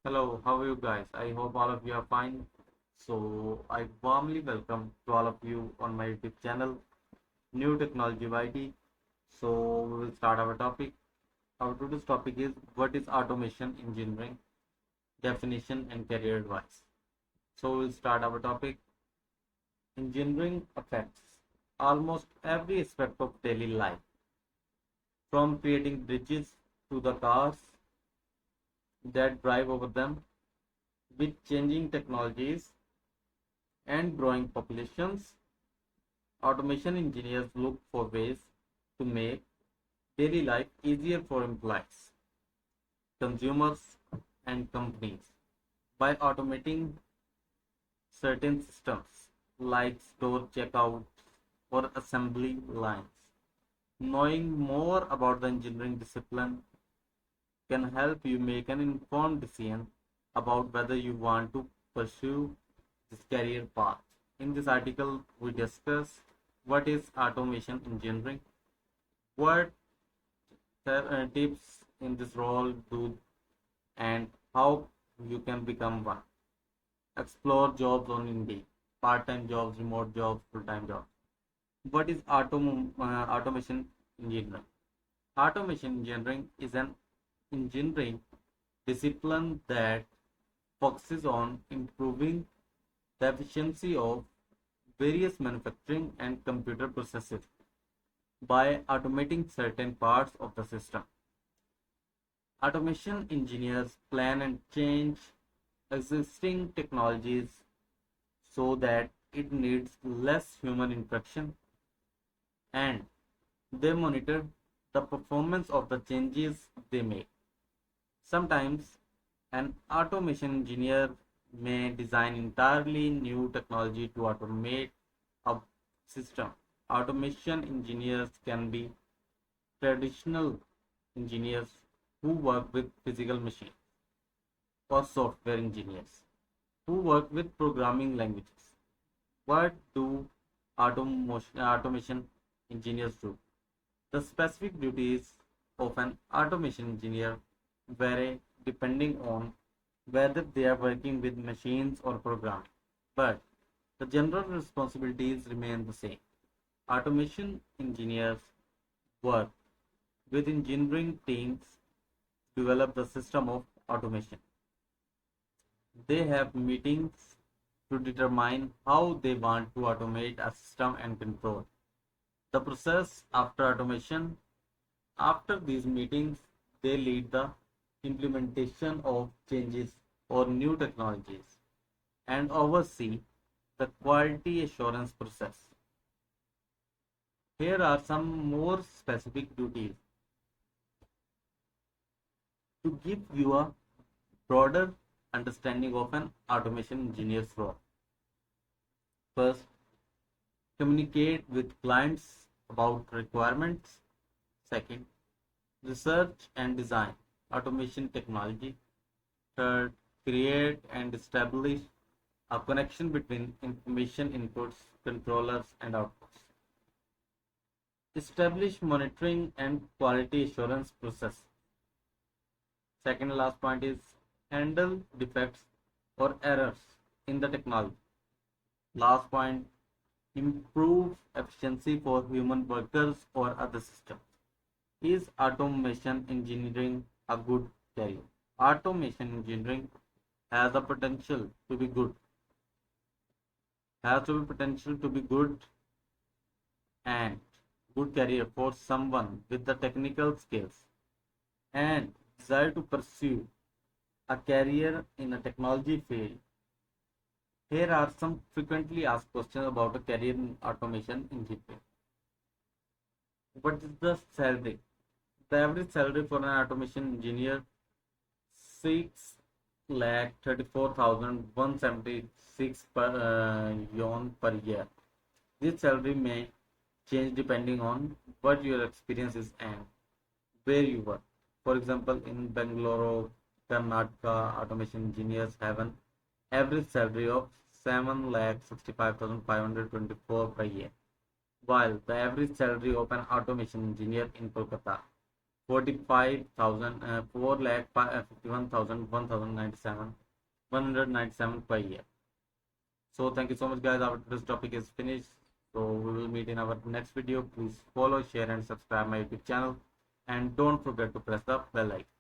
Hello, how are you guys? I hope all of you are fine. So, I warmly welcome to all of you on my YouTube channel, New Technology YT. So, we will start our topic. Our today's topic is what is automation engineering, definition and career advice. So, we'll start our topic. Engineering affects almost every aspect of daily life, from creating bridges to the cars that drive over them. With changing technologies and growing populations, automation engineers look for ways to make daily life easier for employees, consumers, and companies by automating certain systems like store checkouts or assembly lines. Knowing more about the engineering discipline can help you make an informed decision about whether you want to pursue this career path. In this article, we discuss what is automation engineering, what tips in this role do, and how you can become one. Explore jobs on Indeed, part-time jobs, remote jobs, full-time jobs. What is automation engineering? Automation engineering is an engineering discipline that focuses on improving the efficiency of various manufacturing and computer processes by automating certain parts of the system. Automation engineers plan and change existing technologies so that it needs less human interaction, and they monitor the performance of the changes they make. Sometimes an automation engineer may design entirely new technology to automate a system. Automation engineers can be traditional engineers who work with physical machines, or software engineers who work with programming languages. What do automation engineers do? The specific duties of an automation engineer vary depending on whether they are working with machines or programs, but the general responsibilities remain the same. Automation engineers work with engineering teams to develop the system of automation. They have meetings to determine how they want to automate a system and control the process after automation. After these meetings, they lead the implementation of changes or new technologies and oversee the quality assurance process. Here are some more specific duties to give you a broader understanding of an automation engineer's role. First, communicate with clients about requirements. Second, research and design automation technology. Third, create and establish a connection between information inputs, controllers, and outputs. Establish monitoring and quality assurance process. Second last point is handle defects or errors in the technology. Last point, improve efficiency for human workers or other systems. Is automation engineering a good career? Automation engineering has the potential to be good, has the potential to be good and good career for someone with the technical skills and desire to pursue a career in a technology field. Here are some frequently asked questions about a career in automation engineering. What is the salary? The average salary for an automation engineer 6,34,176 per yon per year. This salary may change depending on what your experience is and where you work. For example, in Bangalore, Karnataka, automation engineers have an average salary of 7,65,524 per year, while the average salary of an automation engineer in Kolkata 45,000, 4 lakh 51,000, 1,097, 197 per year. So thank you so much, guys. Our this topic is finished. So we will meet in our next video. Please follow, share, and subscribe my YouTube channel, and don't forget to press the bell icon.